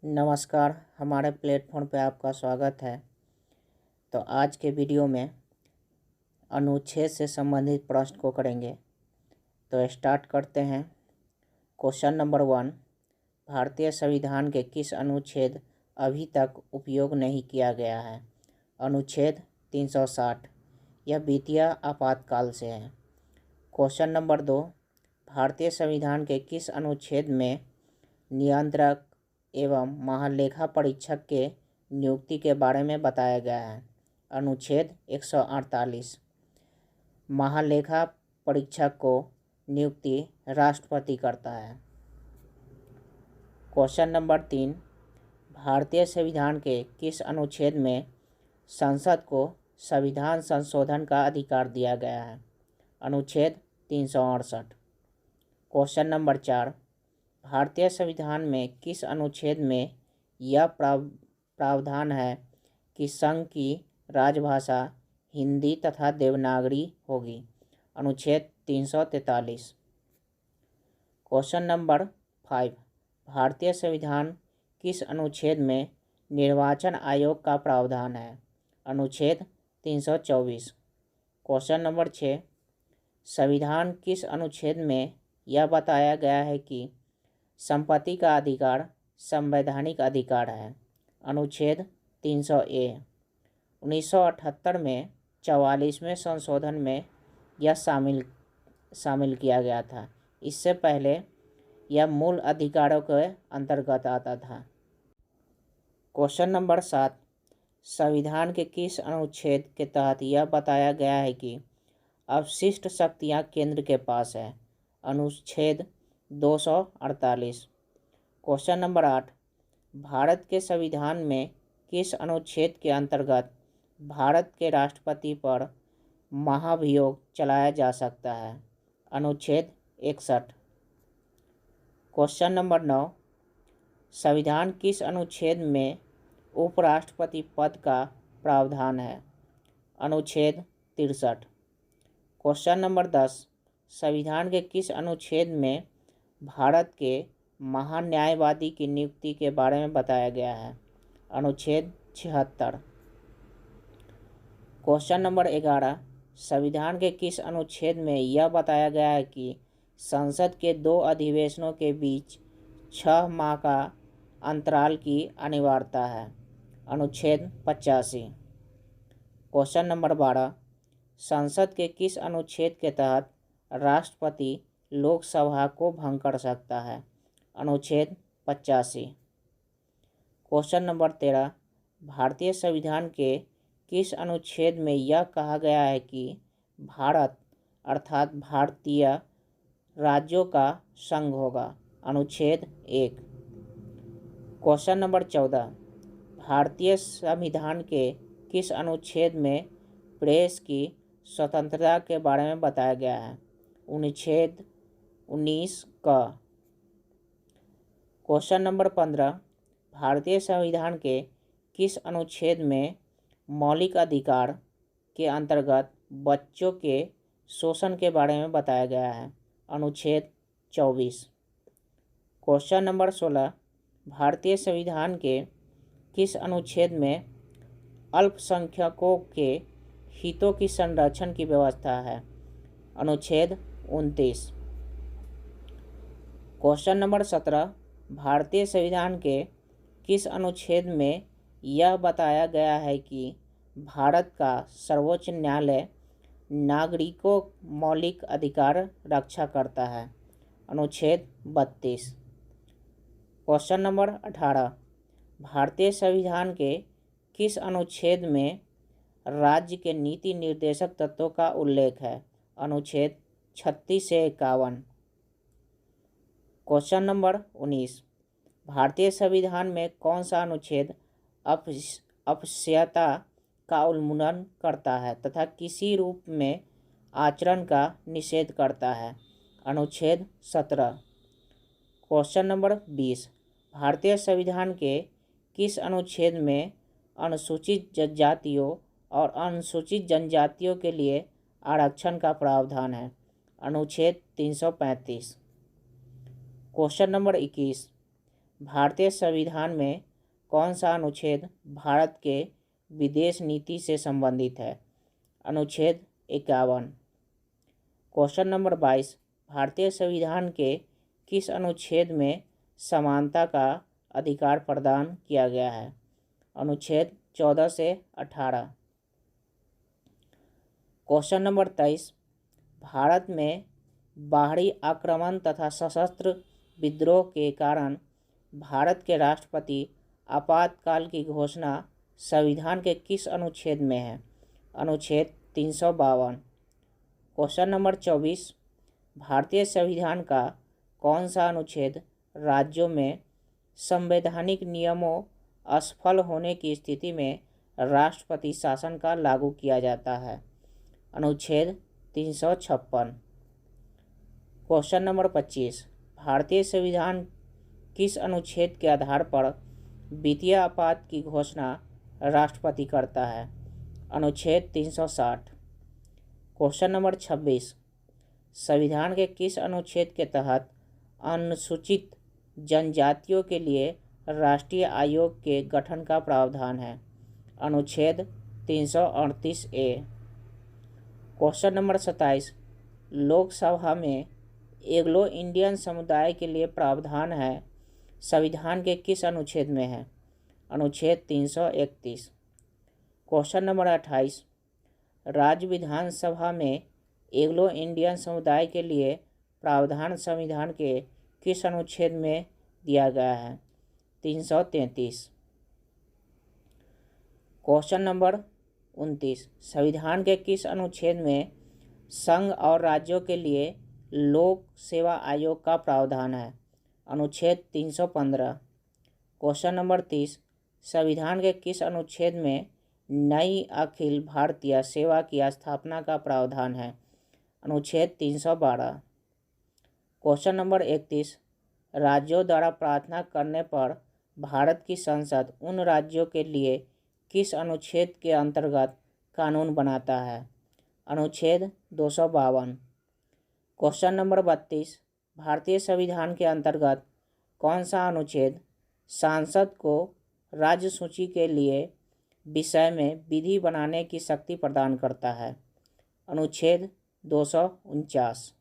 नमस्कार, हमारे प्लेटफॉर्म पे आपका स्वागत है। तो आज के वीडियो में अनुच्छेद से संबंधित प्रश्न को करेंगे। तो स्टार्ट करते हैं। क्वेश्चन नंबर 1, भारतीय संविधान के किस अनुच्छेद अभी तक उपयोग नहीं किया गया है? अनुच्छेद 360, यह वित्तीय आपातकाल से है। क्वेश्चन नंबर 2, भारतीय संविधान के किस अनुच्छेद में नियंत्रक एवं महालेखा परीक्षक के नियुक्ति के बारे में बताया गया है? अनुच्छेद 148, महालेखा परीक्षक को नियुक्ति राष्ट्रपति करता है। क्वेश्चन नंबर 3, भारतीय संविधान के किस अनुच्छेद में संसद को संविधान संशोधन का अधिकार दिया गया है? अनुच्छेद 368। क्वेश्चन नंबर 4, भारतीय संविधान में किस अनुच्छेद में यह प्रावधान है कि संघ की राजभाषा हिंदी तथा देवनागरी होगी? अनुच्छेद 343। क्वेश्चन नंबर 5, भारतीय संविधान किस अनुच्छेद में निर्वाचन आयोग का प्रावधान है? अनुच्छेद 324। क्वेश्चन नंबर 6, संविधान किस अनुच्छेद में यह बताया गया है कि संपत्ति का अधिकार संवैधानिक अधिकार है? अनुच्छेद 300A। 1978 में 44वें संशोधन में यह शामिल किया गया था। इससे पहले यह मूल अधिकारों के अंतर्गत आता था। क्वेश्चन नंबर 7, संविधान के किस अनुच्छेद के तहत यह बताया गया है कि अवशिष्ट शक्तियाँ केंद्र के पास है? अनुच्छेद 248। क्वेश्चन नंबर 8, भारत के संविधान में किस अनुच्छेद के अंतर्गत भारत के राष्ट्रपति पर महाभियोग चलाया जा सकता है? अनुच्छेद 61। क्वेश्चन नंबर 9, संविधान किस अनुच्छेद में उपराष्ट्रपति पद का प्रावधान है? अनुच्छेद 63। क्वेश्चन नंबर 10, संविधान के किस अनुच्छेद में भारत के महान्यायवादी की नियुक्ति के बारे में बताया गया है? अनुच्छेद 76। क्वेश्चन नंबर 11, संविधान के किस अनुच्छेद में यह बताया गया है कि संसद के 2 अधिवेशनों के बीच 6 माह का अंतराल की अनिवार्यता है? अनुच्छेद 85। क्वेश्चन नंबर 12, संसद के किस अनुच्छेद के तहत राष्ट्रपति लोकसभा को भंग कर सकता है? अनुच्छेद 85। क्वेश्चन नंबर 13, भारतीय संविधान के किस अनुच्छेद में यह कहा गया है कि भारत अर्थात भारतीय राज्यों का संघ होगा? अनुच्छेद 1। क्वेश्चन नंबर 14, भारतीय संविधान के किस अनुच्छेद में प्रेस की स्वतंत्रता के बारे में बताया गया है? अनुच्छेद 19 का। क्वेश्चन नंबर 15, भारतीय संविधान के किस अनुच्छेद में मौलिक अधिकार के अंतर्गत बच्चों के शोषण के बारे में बताया गया है? अनुच्छेद 24। क्वेश्चन नंबर 16, भारतीय संविधान के किस अनुच्छेद में अल्पसंख्यकों के हितों की संरक्षण की व्यवस्था है? अनुच्छेद 29। क्वेश्चन नंबर 17, भारतीय संविधान के किस अनुच्छेद में यह बताया गया है कि भारत का सर्वोच्च न्यायालय नागरिकों मौलिक अधिकार रक्षा करता है? अनुच्छेद 32। क्वेश्चन नंबर 18, भारतीय संविधान के किस अनुच्छेद में राज्य के नीति निर्देशक तत्वों का उल्लेख है? अनुच्छेद 36 से 51। क्वेश्चन नंबर 19, भारतीय संविधान में कौन सा अनुच्छेद अस्पृश्यता का उन्मूलन करता है तथा किसी रूप में आचरण का निषेध करता है? अनुच्छेद 17। क्वेश्चन नंबर 20, भारतीय संविधान के किस अनुच्छेद में अनुसूचित जातियों और अनुसूचित जनजातियों के लिए आरक्षण का प्रावधान है? अनुच्छेद 335। क्वेश्चन नंबर 21, भारतीय संविधान में कौन सा अनुच्छेद भारत के विदेश नीति से संबंधित है? अनुच्छेद 51। क्वेश्चन नंबर 22, भारतीय संविधान के किस अनुच्छेद में समानता का अधिकार प्रदान किया गया है? अनुच्छेद 14 से 18। क्वेश्चन नंबर 23, भारत में बाहरी आक्रमण तथा सशस्त्र विद्रोह के कारण भारत के राष्ट्रपति आपातकाल की घोषणा संविधान के किस अनुच्छेद में है? अनुच्छेद 352। क्वेश्चन नंबर 24, भारतीय संविधान का कौन सा अनुच्छेद राज्यों में संवैधानिक नियमों असफल होने की स्थिति में राष्ट्रपति शासन का लागू किया जाता है? अनुच्छेद 356। क्वेश्चन नंबर 25, भारतीय संविधान किस अनुच्छेद के आधार पर वित्तीय आपात की घोषणा राष्ट्रपति करता है? अनुच्छेद 360। क्वेश्चन नंबर 26, संविधान के किस अनुच्छेद के तहत अनुसूचित जनजातियों के लिए राष्ट्रीय आयोग के गठन का प्रावधान है? अनुच्छेद 338A। क्वेश्चन नंबर 27, लोकसभा में एंग्लो इंडियन समुदाय के लिए प्रावधान है संविधान के किस अनुच्छेद में है? अनुच्छेद 331। क्वेश्चन नंबर 28, राज्य विधानसभा में एंग्लो इंडियन समुदाय के लिए प्रावधान संविधान के किस अनुच्छेद में दिया गया है? 333। क्वेश्चन नंबर 29, संविधान के किस अनुच्छेद में संघ और राज्यों के लिए लोक सेवा आयोग का प्रावधान है? अनुच्छेद 315। क्वेश्चन नंबर 30, संविधान के किस अनुच्छेद में नई अखिल भारतीय सेवा की स्थापना का प्रावधान है? अनुच्छेद 312। क्वेश्चन नंबर 31, राज्यों द्वारा प्रार्थना करने पर भारत की संसद उन राज्यों के लिए किस अनुच्छेद के अंतर्गत कानून बनाता है? अनुच्छेद 252। क्वेश्चन नंबर 32, भारतीय संविधान के अंतर्गत कौन सा अनुच्छेद सांसद को राज्य सूची के लिए विषय में विधि बनाने की शक्ति प्रदान करता है? अनुच्छेद 249।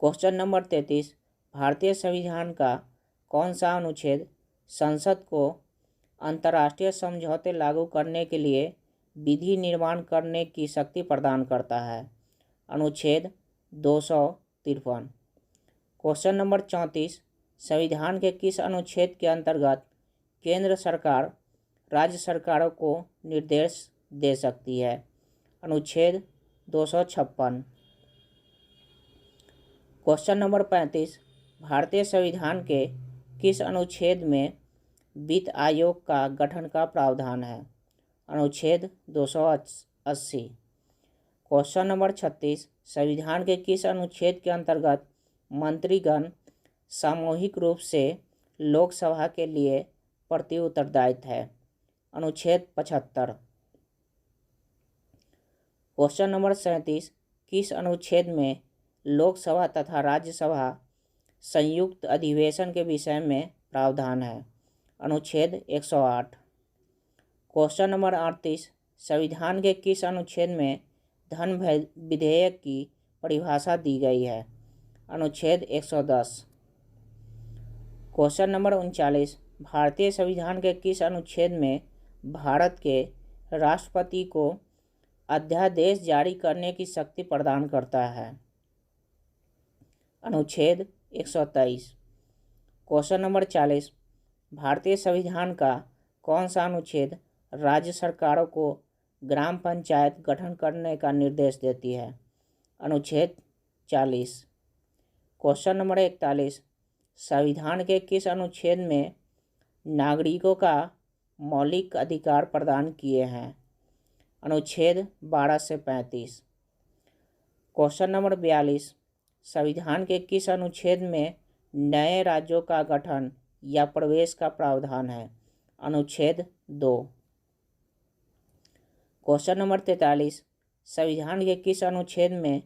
क्वेश्चन नंबर 33, भारतीय संविधान का कौन सा अनुच्छेद संसद को अंतर्राष्ट्रीय समझौते लागू करने के लिए विधि निर्माण करने की शक्ति प्रदान करता है? अनुच्छेद 253। क्वेश्चन नंबर 34, संविधान के किस अनुच्छेद के अंतर्गत केंद्र सरकार राज्य सरकारों को निर्देश दे सकती है? अनुच्छेद 256। क्वेश्चन नंबर 35, भारतीय संविधान के किस अनुच्छेद में वित्त आयोग का गठन का प्रावधान है? अनुच्छेद 280। क्वेश्चन नंबर 36, संविधान के किस अनुच्छेद के अंतर्गत मंत्रीगण सामूहिक रूप से लोकसभा के लिए प्रति उत्तरदायित्व है? अनुच्छेद 75। क्वेश्चन नंबर 37, किस अनुच्छेद में लोकसभा तथा राज्यसभा संयुक्त अधिवेशन के विषय में प्रावधान है? अनुच्छेद 108। क्वेश्चन नंबर 38, संविधान के किस अनुच्छेद में धन विधेयक की परिभाषा दी गई है? अनुच्छेद 110। क्वेश्चन नंबर 39, भारतीय संविधान के किस अनुच्छेद में भारत के राष्ट्रपति को अध्यादेश जारी करने की शक्ति प्रदान करता है? अनुच्छेद 123। क्वेश्चन नंबर 40, भारतीय संविधान का कौन सा अनुच्छेद राज्य सरकारों को ग्राम पंचायत गठन करने का निर्देश देती है? अनुच्छेद 40। क्वेश्चन नंबर 41, संविधान के किस अनुच्छेद में नागरिकों का मौलिक अधिकार प्रदान किए हैं? अनुच्छेद 12 से 35। क्वेश्चन नंबर 42, संविधान के किस अनुच्छेद में नए राज्यों का गठन या प्रवेश का प्रावधान है? अनुच्छेद 2। क्वेश्चन नंबर 43, संविधान के किस अनुच्छेद में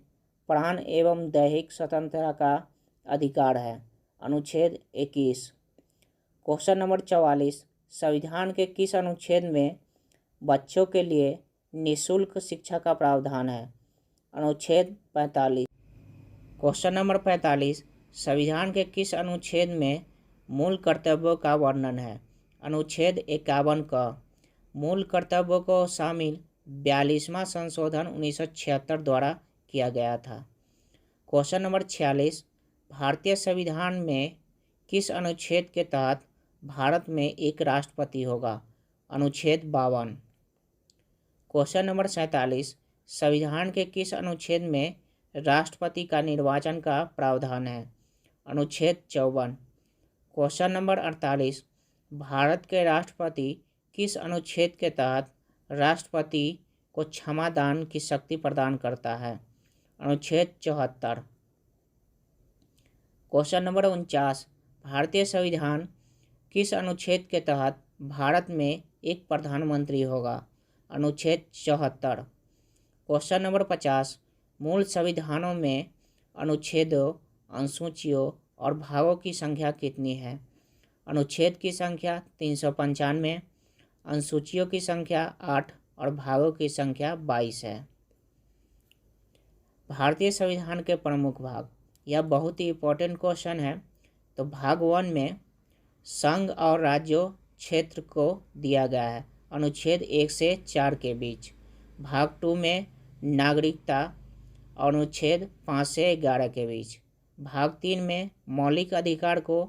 प्राण एवं दैहिक स्वतंत्रता का अधिकार है? अनुच्छेद 21। क्वेश्चन नंबर 44, संविधान के किस अनुच्छेद में बच्चों के लिए निःशुल्क शिक्षा का प्रावधान है? अनुच्छेद 45। क्वेश्चन नंबर 45, संविधान के किस अनुच्छेद में मूल कर्तव्यों का वर्णन है? अनुच्छेद 51 का। मूल कर्तव्यों को शामिल 42वां संशोधन 1976 द्वारा किया गया था। क्वेश्चन नंबर 46, भारतीय संविधान में किस अनुच्छेद के तहत भारत में एक राष्ट्रपति होगा? अनुच्छेद 52। क्वेश्चन नंबर 47, संविधान के किस अनुच्छेद में राष्ट्रपति का निर्वाचन का प्रावधान है? अनुच्छेद 54। क्वेश्चन नंबर 48, भारत के राष्ट्रपति किस अनुच्छेद के तहत राष्ट्रपति को क्षमा दान की शक्ति प्रदान करता है? अनुच्छेद 74। क्वेश्चन नंबर 49, भारतीय संविधान किस अनुच्छेद के तहत भारत में एक प्रधानमंत्री होगा? अनुच्छेद 74। क्वेश्चन नंबर 50, मूल संविधानों में अनुच्छेदों, अनुसूचियों और भागों की संख्या कितनी है? अनुच्छेद की संख्या 395, अनुसूचियों की संख्या 8 और भागों की संख्या 22 है। भारतीय संविधान के प्रमुख भाग, यह बहुत ही इम्पोर्टेंट क्वेश्चन है। तो भाग 1 में संघ और राज्यों क्षेत्र को दिया गया है अनुच्छेद 1 से 4 के बीच। भाग 2 में नागरिकता अनुच्छेद 5 से 11 के बीच। भाग 3 में मौलिक अधिकार को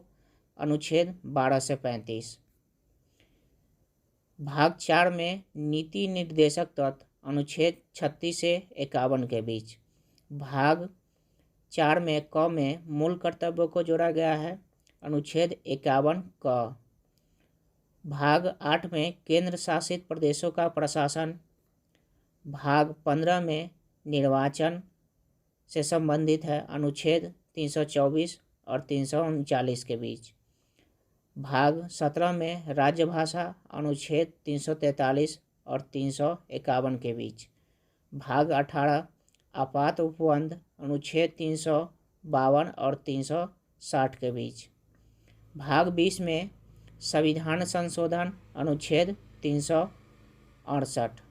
अनुच्छेद 12 से 35। भाग 4 में नीति निर्देशक तत्व अनुच्छेद 36 से 51 के बीच। भाग 4 में क में मूल कर्तव्यों को जोड़ा गया है अनुच्छेद 51 क। भाग 8 में केंद्र शासित प्रदेशों का प्रशासन। भाग 15 में निर्वाचन से संबंधित है अनुच्छेद 324 और 339 के बीच। भाग 17 में राज्य भाषा अनुच्छेद 343 और 351 के बीच। भाग 18 आपात उपबंध अनुच्छेद 352 और 360 के बीच। भाग 20 में संविधान संशोधन अनुच्छेद 368।